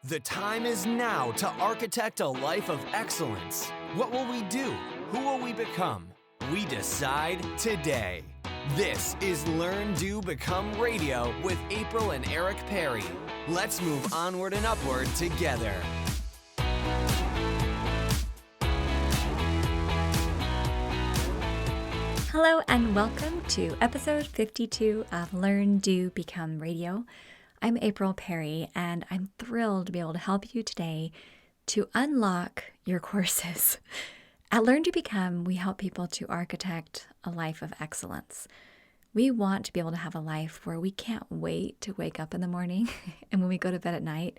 The time is now to architect a life of excellence. What will we do? Who will we become? We decide today. This is Learn, Do, Become Radio with April and Eric Perry. Let's move onward and upward together. Hello and welcome to episode 52 of Learn, Do, Become Radio. I'm April Perry and I'm thrilled to be able to help you today to unlock your courses. At Learn, Do, Become, we help people to architect a life of excellence. We want to be able to have a life where we can't wait to wake up in the morning and when we go to bed at night,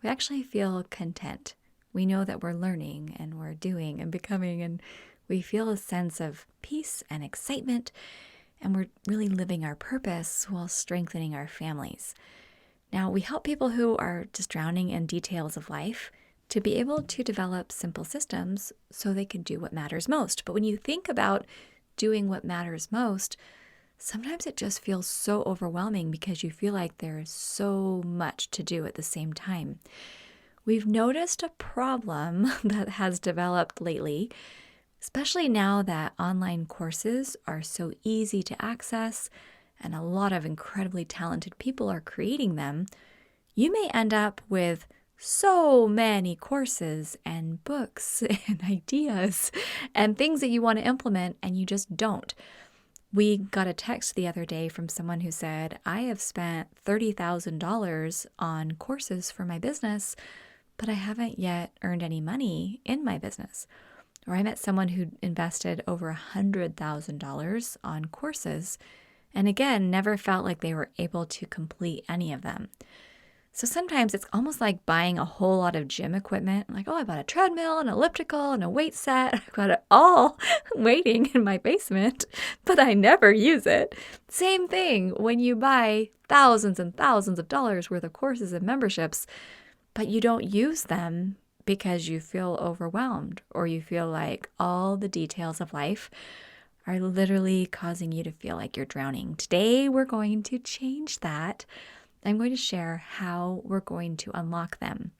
we actually feel content. We know that we're learning and we're doing and becoming, and we feel a sense of peace and excitement, and we're really living our purpose while strengthening our families. Now, we help people who are just drowning in details of life to be able to develop simple systems so they can do what matters most. But when you think about doing what matters most, sometimes it just feels so overwhelming because you feel like there's so much to do at the same time. We've noticed a problem that has developed lately, especially now that online courses are so easy to access and a lot of incredibly talented people are creating them. You may end up with so many courses and books and ideas and things that you want to implement, and you just don't. We got a text the other day from someone who said, I have spent $30,000 on courses for my business, but I haven't yet earned any money in my business. Or I met someone who invested over $100,000 on courses and again, never felt like they were able to complete any of them. So sometimes it's almost like buying a whole lot of gym equipment. Like, oh, I bought a treadmill, an elliptical, and a weight set. I've got it all waiting in my basement, but I never use it. Same thing when you buy thousands and thousands of dollars worth of courses and memberships, but you don't use them because you feel overwhelmed or you feel like all the details of life are literally causing you to feel like you're drowning. Today, we're going to change that. I'm going to share how we're going to unlock them.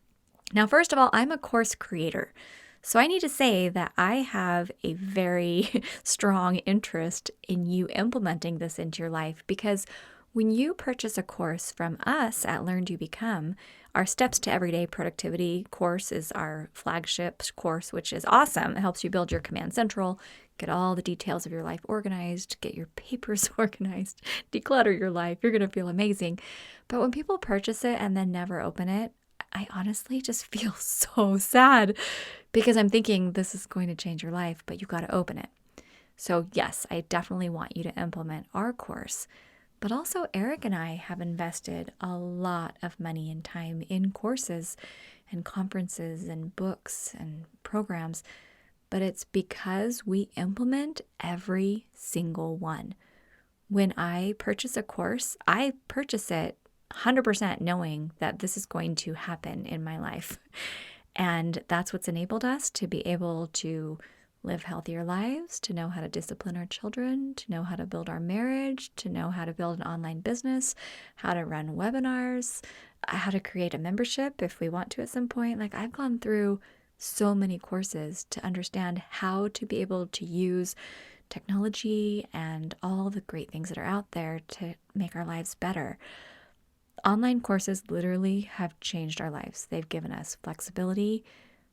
Now, first of all, I'm a course creator. So I need to say that I have a very strong interest in you implementing this into your life, because when you purchase a course from us at Learn, Do, Become, our Steps to Everyday Productivity course is our flagship course, which is awesome. It helps you build your Command Central, get all the details of your life organized, get your papers organized, declutter your life. You're going to feel amazing. But when people purchase it and then never open it, I honestly just feel so sad because I'm thinking this is going to change your life, but you've got to open it. So yes, I definitely want you to implement our course. But also Eric and I have invested a lot of money and time in courses and conferences and books and programs, but it's because we implement every single one. When I purchase a course, I purchase it 100% knowing that this is going to happen in my life. And that's what's enabled us to be able to live healthier lives, to know how to discipline our children, to know how to build our marriage, to know how to build an online business, how to run webinars, how to create a membership if we want to at some point. Like, I've gone through so many courses to understand how to be able to use technology and all the great things that are out there to make our lives better. Online courses literally have changed our lives. They've given us flexibility,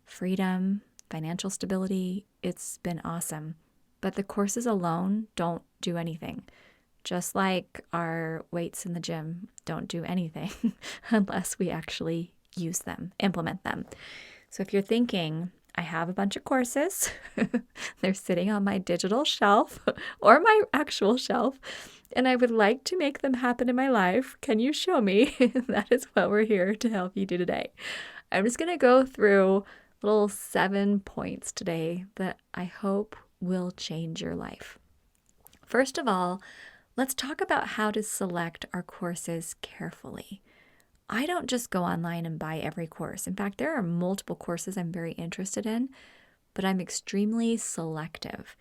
freedom, financial stability. It's been awesome. But the courses alone don't do anything. Just like our weights in the gym don't do anything unless we actually use them, implement them. So if you're thinking, I have a bunch of courses, they're sitting on my digital shelf or my actual shelf, and I would like to make them happen in my life, can you show me? That is what we're here to help you do today. I'm just going to go through little 7 points today that I hope will change your life. First of all, let's talk about how to select our courses carefully. I don't just go online and buy every course. In fact, there are multiple courses I'm very interested in, but I'm extremely selective.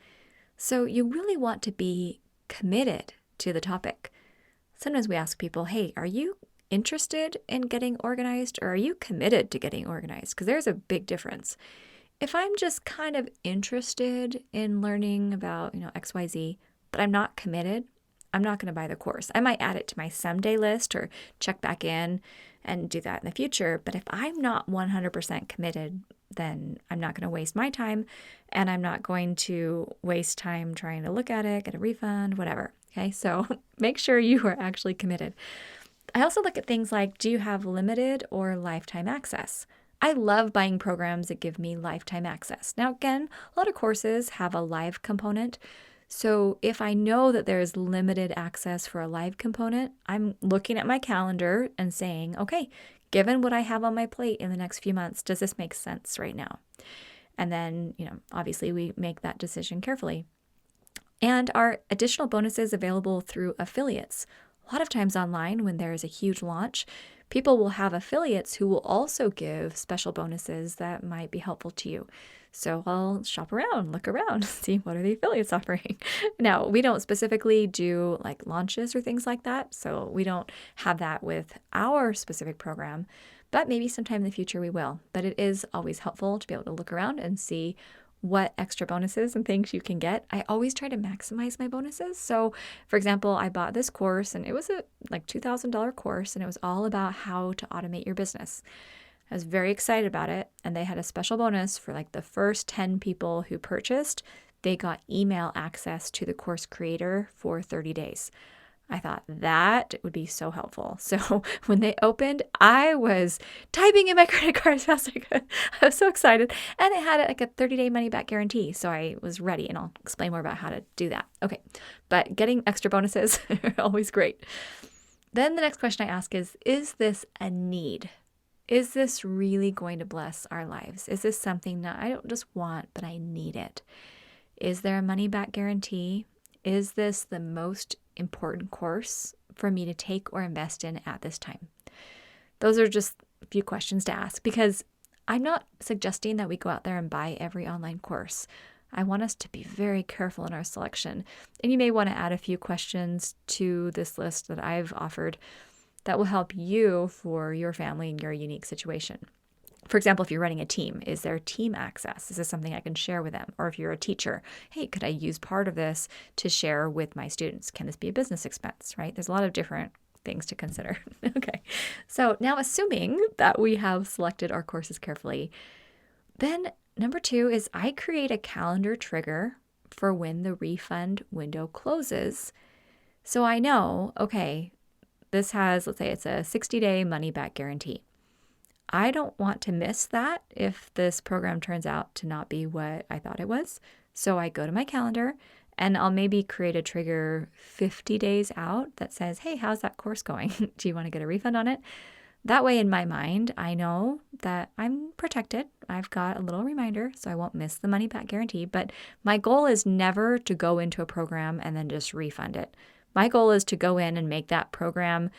So you really want to be committed to the topic. Sometimes we ask people, hey, are you interested in getting organized, or are you committed to getting organized? Because there's a big difference. If I'm just kind of interested in learning about, XYZ, but I'm not committed, I'm not going to buy the course. I might add it to my someday list or check back in and do that in the future. But if I'm not 100% committed, then I'm not going to waste my time, and I'm not going to waste time trying to look at it, get a refund, whatever. Okay, so make sure you are actually committed. I also look at things like, do you have limited or lifetime access? I love buying programs that give me lifetime access. Now, again, a lot of courses have a live component. So if I know that there's limited access for a live component, I'm looking at my calendar and saying, okay, given what I have on my plate in the next few months, does this make sense right now? And then, obviously we make that decision carefully. And our additional bonuses available through affiliates. A lot of times online, when there is a huge launch, people will have affiliates who will also give special bonuses that might be helpful to you. So I'll shop around, look around, see what are the affiliates offering. Now, we don't specifically do like launches or things like that, so we don't have that with our specific program, but maybe sometime in the future we will. But it is always helpful to be able to look around and see what extra bonuses and things you can get. I always try to maximize my bonuses. So, for example, I bought this course, and it was a like $2,000 course, and it was all about how to automate your business. I was very excited about it, and they had a special bonus for like the first 10 people who purchased. They got email access to the course creator for 30 days. I thought that would be so helpful. So when they opened, I was typing in my credit card as fast as I could. I was so excited. And it had like a 30-day money-back guarantee. So I was ready, and I'll explain more about how to do that. Okay, but getting extra bonuses are always great. Then the next question I ask is this a need? Is this really going to bless our lives? Is this something that I don't just want, but I need it? Is there a money-back guarantee? Is this the most important course for me to take or invest in at this time? Those are just a few questions to ask, because I'm not suggesting that we go out there and buy every online course. I want us to be very careful in our selection. And you may want to add a few questions to this list that I've offered that will help you for your family and your unique situation. For example, if you're running a team, is there team access? Is this something I can share with them? Or if you're a teacher, hey, could I use part of this to share with my students? Can this be a business expense, right? There's a lot of different things to consider. Okay, so now assuming that we have selected our courses carefully, then number 2 is I create a calendar trigger for when the refund window closes. So I know, okay, this has, let's say it's a 60-day money-back guarantee. I don't want to miss that if this program turns out to not be what I thought it was. So I go to my calendar, and I'll maybe create a trigger 50 days out that says, hey, how's that course going? Do you want to get a refund on it? That way, in my mind, I know that I'm protected. I've got a little reminder, so I won't miss the money back guarantee. But my goal is never to go into a program and then just refund it. My goal is to go in and make that program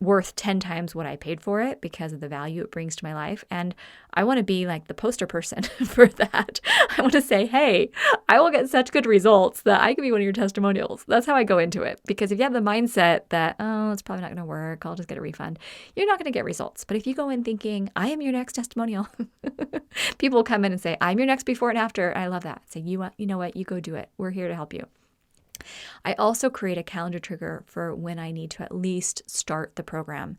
worth 10 times what I paid for it because of the value it brings to my life. And I want to be like the poster person for that. I want to say, hey, I will get such good results that I can be one of your testimonials. That's how I go into it. Because if you have the mindset that, oh, it's probably not going to work, I'll just get a refund, you're not going to get results. But if you go in thinking, I am your next testimonial, people will come in and say, I'm your next before and after. I love that. Say, you know what? You go do it. We're here to help you. I also create a calendar trigger for when I need to at least start the program.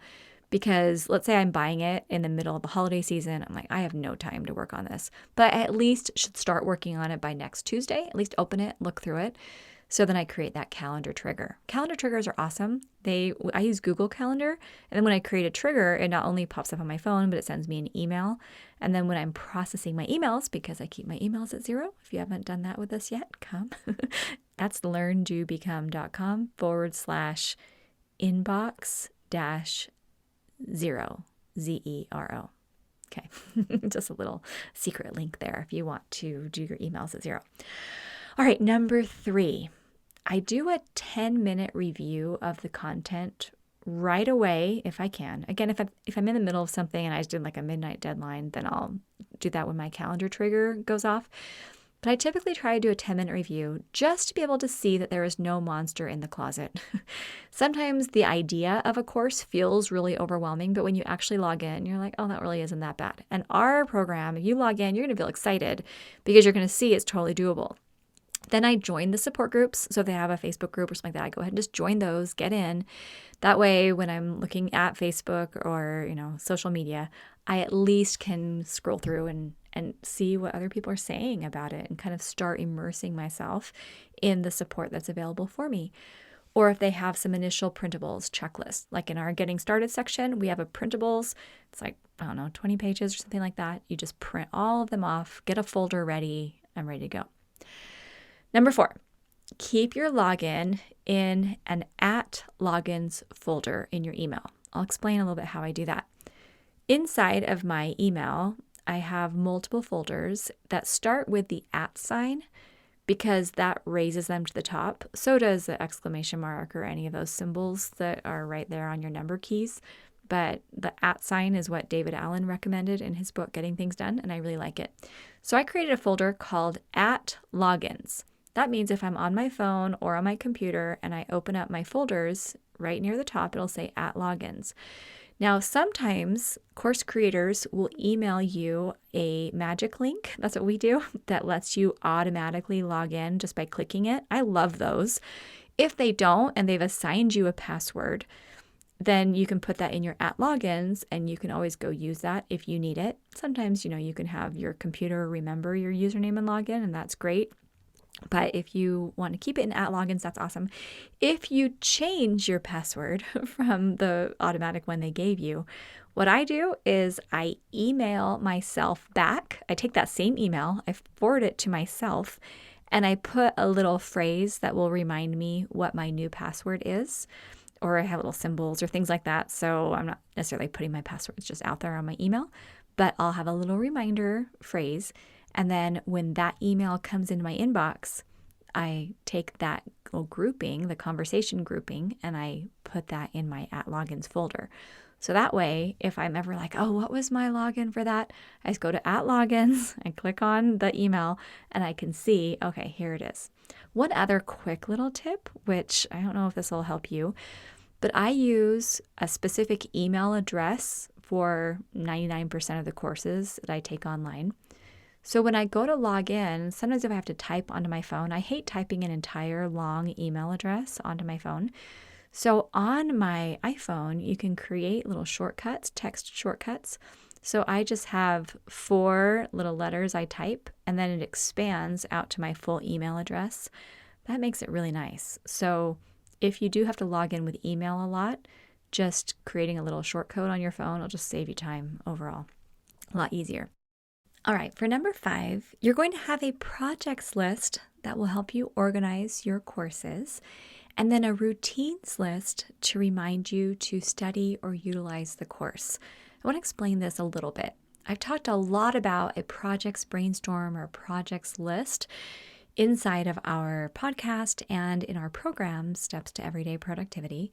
Because let's say I'm buying it in the middle of the holiday season. I'm like, I have no time to work on this. But I at least should start working on it by next Tuesday. At least open it, look through it. So then I create that calendar trigger. Calendar triggers are awesome. I use Google Calendar. And then when I create a trigger, it not only pops up on my phone, but it sends me an email. And then when I'm processing my emails, because I keep my emails at 0, if you haven't done that with us yet, come. That's learndoBecome.com/inbox-0, ZERO. Okay, just a little secret link there if you want to do your emails at 0. All right, number 3, I do a 10-minute review of the content right away if I can. Again, if I'm in the middle of something and I just did like a midnight deadline, then I'll do that when my calendar trigger goes off. but I typically try to do a 10-minute review just to be able to see that there is no monster in the closet. Sometimes the idea of a course feels really overwhelming, but when you actually log in, you're like, oh, that really isn't that bad. And our program, if you log in, you're going to feel excited because you're going to see it's totally doable. Then I join the support groups. So if they have a Facebook group or something like that, I go ahead and just join those, get in. That way, when I'm looking at Facebook or, social media, I at least can scroll through and see what other people are saying about it and kind of start immersing myself in the support that's available for me. Or if they have some initial printables checklist, like in our getting started section, we have a printables. It's like, 20 pages or something like that. You just print all of them off, get a folder ready. I'm ready to go. Number 4, keep your login in an @logins folder in your email. I'll explain a little bit how I do that. Inside of my email, I have multiple folders that start with the @ sign because that raises them to the top. So does the exclamation mark or any of those symbols that are right there on your number keys. But the @ sign is what David Allen recommended in his book, Getting Things Done, and I really like it. So I created a folder called @logins. That means if I'm on my phone or on my computer and I open up my folders, right near the top, it'll say @logins. Now, sometimes course creators will email you a magic link. That's what we do. That lets you automatically log in just by clicking it. I love those. If they don't and they've assigned you a password, then you can put that in your @logins and you can always go use that if you need it. Sometimes, you can have your computer remember your username and login, and that's great. But if you want to keep it in @logins, that's awesome. If you change your password from the automatic one they gave you, what I do is I email myself back. I take that same email, I forward it to myself, and I put a little phrase that will remind me what my new password is. Or I have little symbols or things like that. So I'm not necessarily putting my passwords just out there on my email, but I'll have a little reminder phrase. And then when that email comes into my inbox, I take that little grouping, the conversation grouping, and I put that in my @logins folder. So that way, if I'm ever like, oh, what was my login for that? I just go to @logins, I click on the email, and I can see, okay, here it is. One other quick little tip, which I don't know if this will help you, but I use a specific email address for 99% of the courses that I take online. So when I go to log in, sometimes if I have to type onto my phone, I hate typing an entire long email address onto my phone. So on my iPhone, you can create little shortcuts, text shortcuts. So I just have 4 little letters I type, and then it expands out to my full email address. That makes it really nice. So if you do have to log in with email a lot, just creating a little shortcode on your phone will just save you time overall. A lot easier. All right, for number 5, you're going to have a projects list that will help you organize your courses, and then a routines list to remind you to study or utilize the course. I want to explain this a little bit. I've talked a lot about a projects brainstorm or projects list inside of our podcast and in our program, Steps to Everyday Productivity.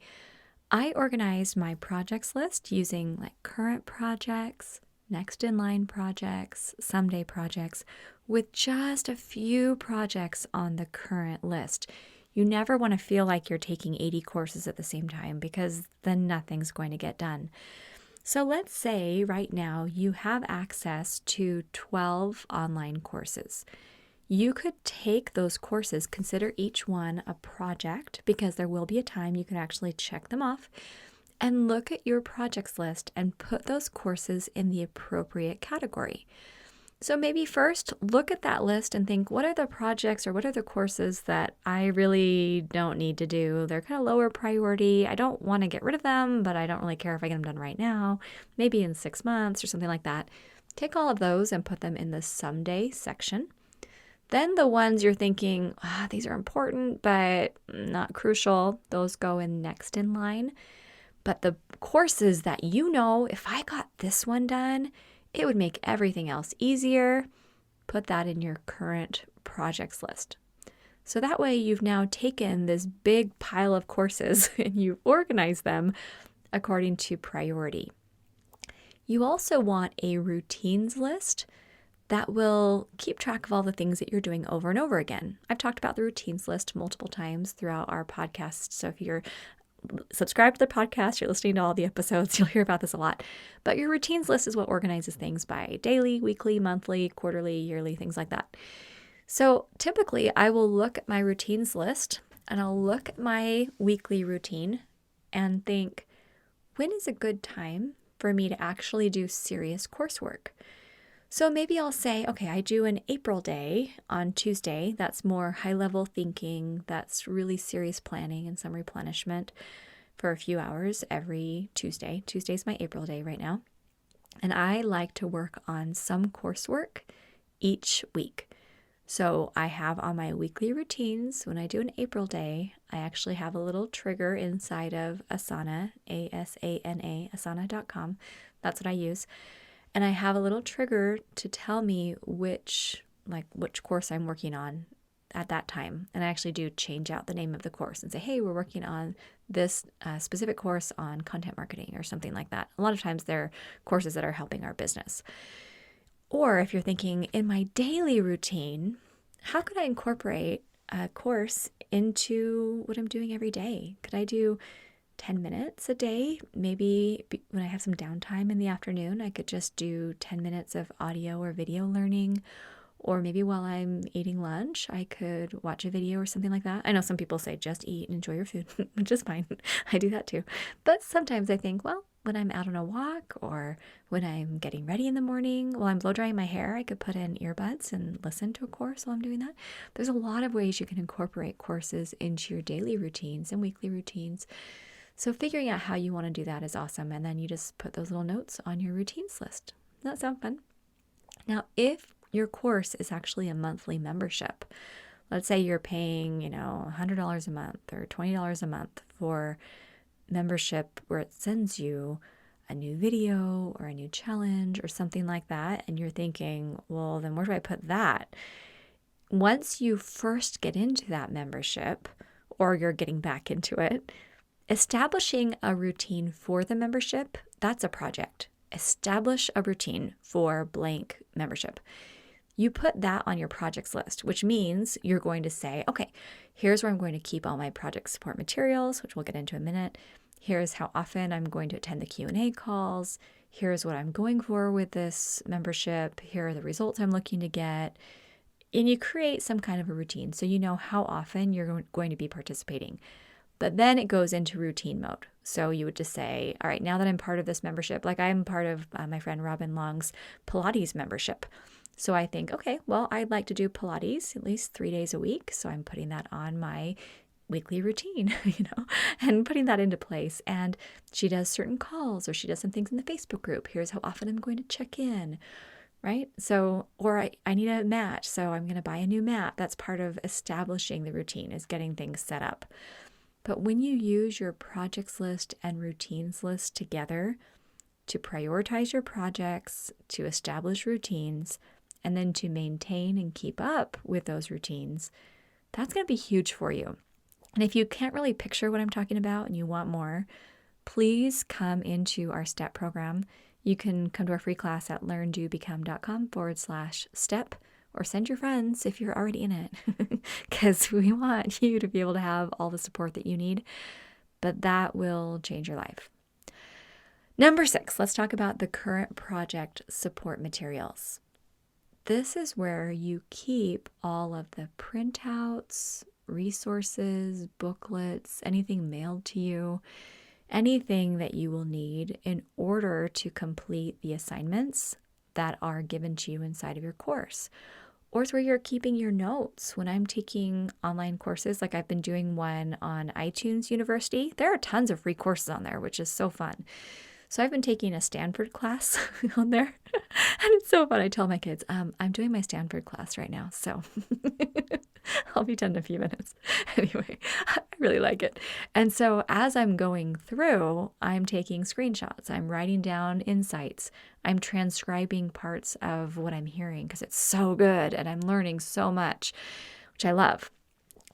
I organized my projects list using current projects, next in line projects, someday projects, with just a few projects on the current list. You never want to feel like you're taking 80 courses at the same time because then nothing's going to get done. So let's say right now you have access to 12 online courses. You could take those courses, consider each one a project because there will be a time you can actually check them off, and look at your projects list and put those courses in the appropriate category. So maybe first look at that list and think, what are the projects or what are the courses that I really don't need to do? They're kind of lower priority. I don't want to get rid of them, but I don't really care if I get them done right now, maybe in 6 months or something like that. Take all of those and put them in the someday section. Then the ones you're thinking, these are important, but not crucial, those go in next in line. But the courses that if I got this one done, it would make everything else easier, put that in your current projects list. So that way you've now taken this big pile of courses and you organize them according to priority. You also want a routines list that will keep track of all the things that you're doing over and over again. I've talked about the routines list multiple times throughout our podcast. So if you're subscribed to the podcast, you're listening to all the episodes, you'll hear about this a lot. But your routines list is what organizes things by daily, weekly, monthly, quarterly, yearly, things like that. So typically I will look at my routines list and I'll look at my weekly routine and think, when is a good time for me to actually do serious coursework? So maybe I'll say, okay, I do an April day on Tuesday. That's more high-level thinking. That's really serious planning and some replenishment for a few hours every Tuesday. Tuesday's my April day right now. And I like to work on some coursework each week. So I have on my weekly routines, when I do an April day, I actually have a little trigger inside of Asana, A-S-A-N-A, asana.com. That's what I use. And I have a little trigger to tell me which course I'm working on at that time. And I actually do change out the name of the course and say, hey, we're working on this specific course on content marketing or something like that. A lot of times they're courses that are helping our business. Or if you're thinking in my daily routine, how could I incorporate a course into what I'm doing every day? Could I do 10 minutes a day? Maybe when I have some downtime in the afternoon, I could just do 10 minutes of audio or video learning. Or maybe while I'm eating lunch, I could watch a video or something like that. I know some people say just eat and enjoy your food, which is fine. I do that too. But sometimes I think, well, when I'm out on a walk or when I'm getting ready in the morning, while I'm blow drying my hair, I could put in earbuds and listen to a course while I'm doing that. There's a lot of ways you can incorporate courses into your daily routines and weekly routines. So figuring out how you want to do that is awesome. And then you just put those little notes on your routines list. Does that sound fun? Now, if your course is actually a monthly membership, let's say you're paying, $100 a month or $20 a month for membership where it sends you a new video or a new challenge or something like that, and you're thinking, well, then where do I put that? Once you first get into that membership or you're getting back into it, establishing a routine for the membership, that's a project. Establish a routine for blank membership. You put that on your projects list, which means you're going to say, okay, here's where I'm going to keep all my project support materials, which we'll get into in a minute. Here's how often I'm going to attend the Q&A calls. Here's what I'm going for with this membership. Here are the results I'm looking to get. And you create some kind of a routine so you know how often you're going to be participating. But then it goes into routine mode. So you would just say, all right, now that I'm part of this membership, like I'm part of my friend Robin Long's Pilates membership. So I think, okay, well, I'd like to do Pilates at least 3 days a week. So I'm putting that on my weekly routine, and putting that into place. And she does certain calls or she does some things in the Facebook group. Here's how often I'm going to check in, right? So, or I need a mat. So I'm going to buy a new mat. That's part of establishing the routine, is getting things set up. But when you use your projects list and routines list together to prioritize your projects, to establish routines, and then to maintain and keep up with those routines, that's going to be huge for you. And if you can't really picture what I'm talking about and you want more, please come into our STEP program. You can come to our free class at learndobecome.com/step, or send your friends if you're already in it, because we want you to be able to have all the support that you need. But that will change your life. Number 6, let's talk about the current project support materials. This is where you keep all of the printouts, resources, booklets, anything mailed to you, anything that you will need in order to complete the assignments that are given to you inside of your course. Or it's where you're keeping your notes. When I'm taking online courses, like I've been doing one on iTunes University, there are tons of free courses on there, which is so fun. So I've been taking a Stanford class on there, and it's so fun. I tell my kids, I'm doing my Stanford class right now, so I'll be done in a few minutes. Anyway, I really like it. And so as I'm going through, I'm taking screenshots. I'm writing down insights. I'm transcribing parts of what I'm hearing because it's so good and I'm learning so much, which I love.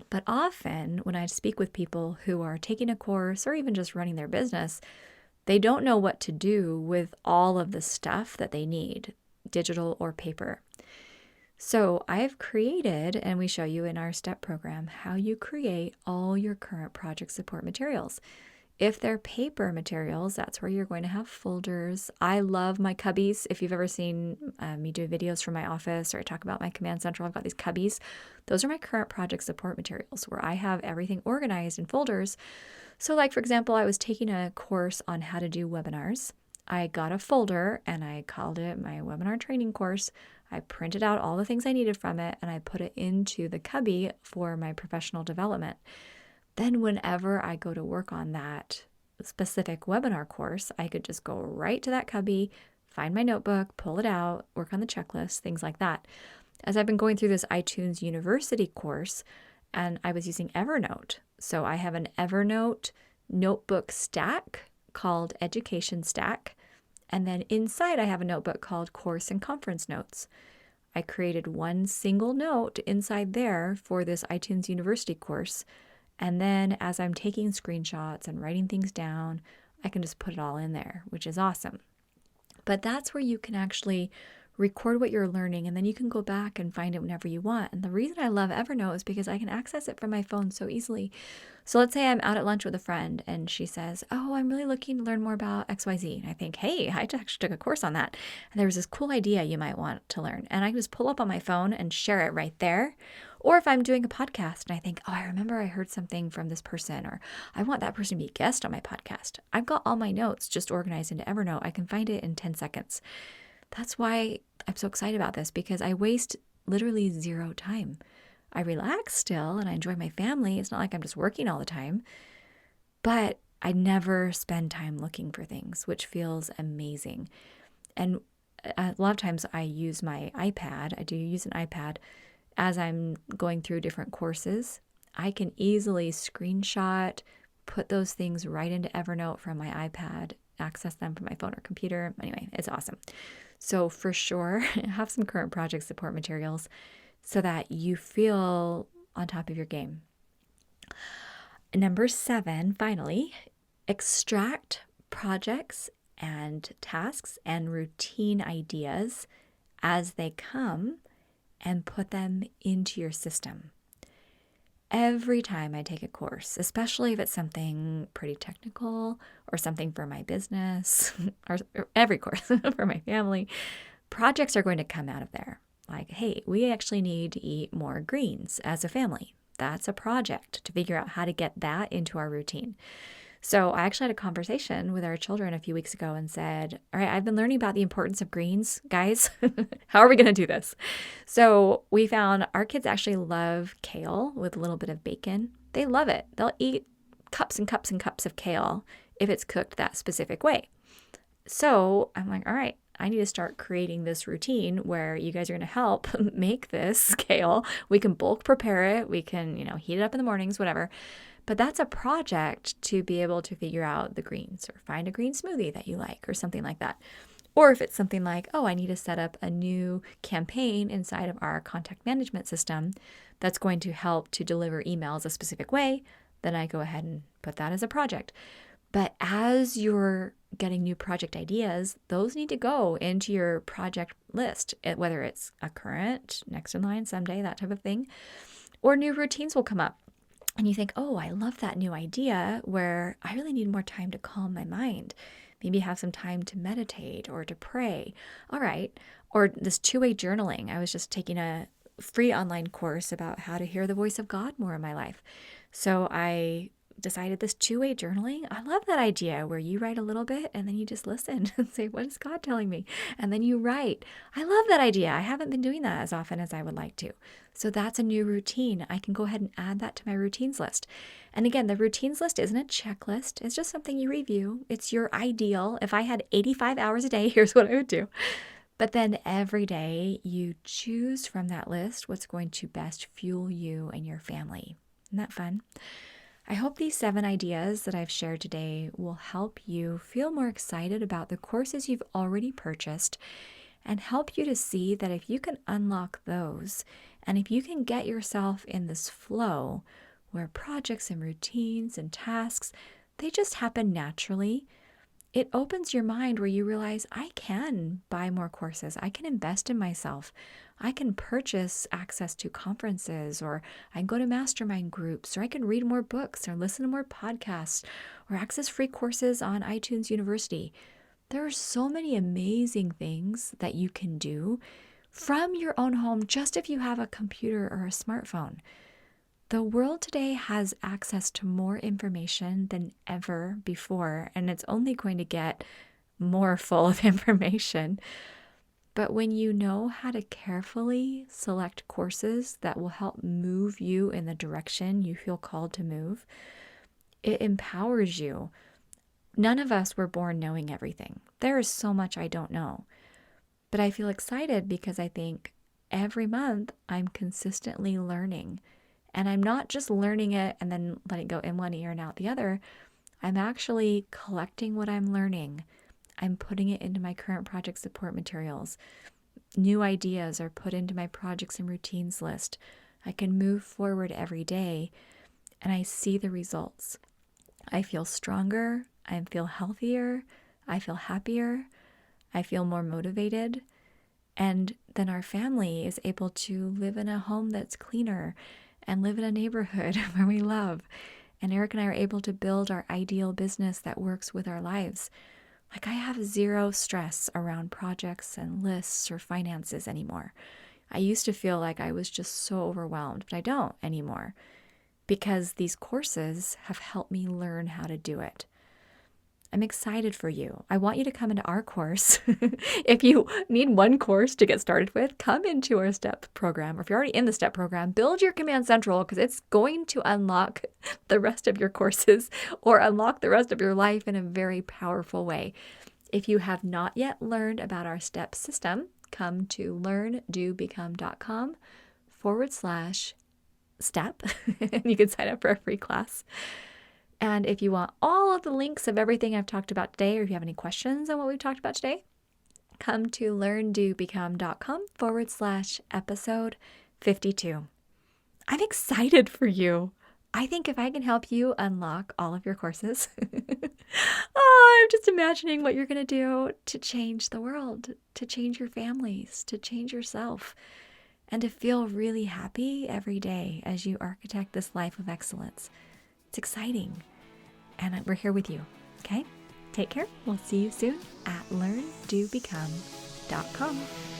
But often when I speak with people who are taking a course or even just running their business, they don't know what to do with all of the stuff that they need, digital or paper. So I've created, and we show you in our STEP program, how you create all your current project support materials. If they're paper materials, that's where you're going to have folders. I love my cubbies. If you've ever seen me do videos from my office or I talk about my command central, I've got these cubbies. Those are my current project support materials where I have everything organized in folders. So like, for example, I was taking a course on how to do webinars. I got a folder and I called it my webinar training course. I printed out all the things I needed from it and I put it into the cubby for my professional development. Then whenever I go to work on that specific webinar course, I could just go right to that cubby, find my notebook, pull it out, work on the checklist, things like that. As I've been going through this iTunes University course, and I was using Evernote. So I have an Evernote notebook stack called Education Stack. And then inside I have a notebook called Course and Conference Notes. I created one single note inside there for this iTunes University course. And then as I'm taking screenshots and writing things down, I can just put it all in there, which is awesome. But that's where you can actually record what you're learning, and then you can go back and find it whenever you want. And the reason I love Evernote is because I can access it from my phone so easily. So let's say I'm out at lunch with a friend and she says, oh, I'm really looking to learn more about XYZ. And I think, hey, I actually took a course on that. And there was this cool idea you might want to learn. And I can just pull up on my phone and share it right there. Or if I'm doing a podcast and I think, oh, I remember I heard something from this person, or I want that person to be a guest on my podcast. I've got all my notes just organized into Evernote. I can find it in 10 seconds. That's why I'm so excited about this, because I waste literally zero time. I relax still and I enjoy my family. It's not like I'm just working all the time, but I never spend time looking for things, which feels amazing. And a lot of times I use my iPad. I do use an iPad as I'm going through different courses. I can easily screenshot, put those things right into Evernote from my iPad, access them from my phone or computer. Anyway, it's awesome. So for sure, have some current project support materials so that you feel on top of your game. Number 7, finally, extract projects and tasks and routine ideas as they come and put them into your system. Every time I take a course, especially if it's something pretty technical or something for my business, or every course for my family, projects are going to come out of there. Like, hey, we actually need to eat more greens as a family. That's a project to figure out how to get that into our routine. So I actually had a conversation with our children a few weeks ago and said, all right, I've been learning about the importance of greens, guys. How are we going to do this? So we found our kids actually love kale with a little bit of bacon. They love it. They'll eat cups and cups and cups of kale if it's cooked that specific way. So I'm like, all right, I need to start creating this routine where you guys are going to help make this kale. We can bulk prepare it. We can, heat it up in the mornings, whatever. But that's a project to be able to figure out the greens or find a green smoothie that you like or something like that. Or if it's something like, oh, I need to set up a new campaign inside of our contact management system that's going to help to deliver emails a specific way, then I go ahead and put that as a project. But as you're getting new project ideas, those need to go into your project list, whether it's a current, next in line, someday, that type of thing, or new routines will come up. And you think, oh, I love that new idea where I really need more time to calm my mind. Maybe have some time to meditate or to pray. All right. Or this 2-way journaling. I was just taking a free online course about how to hear the voice of God more in my life. So I decided this 2-way journaling. I love that idea where you write a little bit and then you just listen and say, what is God telling me? And then you write. I love that idea. I haven't been doing that as often as I would like to. So that's a new routine. I can go ahead and add that to my routines list. And again, the routines list isn't a checklist. It's just something you review. It's your ideal. If I had 85 hours a day, here's what I would do. But then every day you choose from that list what's going to best fuel you and your family. Isn't that fun? I hope these 7 ideas that I've shared today will help you feel more excited about the courses you've already purchased and help you to see that if you can unlock those and if you can get yourself in this flow where projects and routines and tasks, they just happen naturally, it opens your mind where you realize I can buy more courses. I can invest in myself. I can purchase access to conferences, or I can go to mastermind groups, or I can read more books or listen to more podcasts or access free courses on iTunes University. There are so many amazing things that you can do from your own home, just if you have a computer or a smartphone. The world today has access to more information than ever before, and it's only going to get more full of information. But when you know how to carefully select courses that will help move you in the direction you feel called to move, it empowers you. None of us were born knowing everything. There is so much I don't know. But I feel excited because I think every month I'm consistently learning. And I'm not just learning it and then letting it go in one ear and out the other. I'm actually collecting what I'm learning. I'm putting it into my current project support materials. New ideas are put into my projects and routines list. I can move forward every day and I see the results. I feel stronger. I feel healthier. I feel happier. I feel more motivated. And then our family is able to live in a home that's cleaner and live in a neighborhood where we love. And Eric and I are able to build our ideal business that works with our lives. Like, I have zero stress around projects and lists or finances anymore. I used to feel like I was just so overwhelmed, but I don't anymore because these courses have helped me learn how to do it. I'm excited for you. I want you to come into our course. If you need one course to get started with, come into our STEP program. Or if you're already in the STEP program, build your Command Central because it's going to unlock the rest of your courses or unlock the rest of your life in a very powerful way. If you have not yet learned about our STEP system, come to learndobecome.com/STEP and you can sign up for a free class. And if you want all of the links of everything I've talked about today, or if you have any questions on what we've talked about today, come to learndobecome.com/episode 52. I'm excited for you. I think if I can help you unlock all of your courses, I'm just imagining what you're going to do to change the world, to change your families, to change yourself, and to feel really happy every day as you architect this life of excellence. It's exciting. And we're here with you. Okay? Take care. We'll see you soon at learndobecome.com.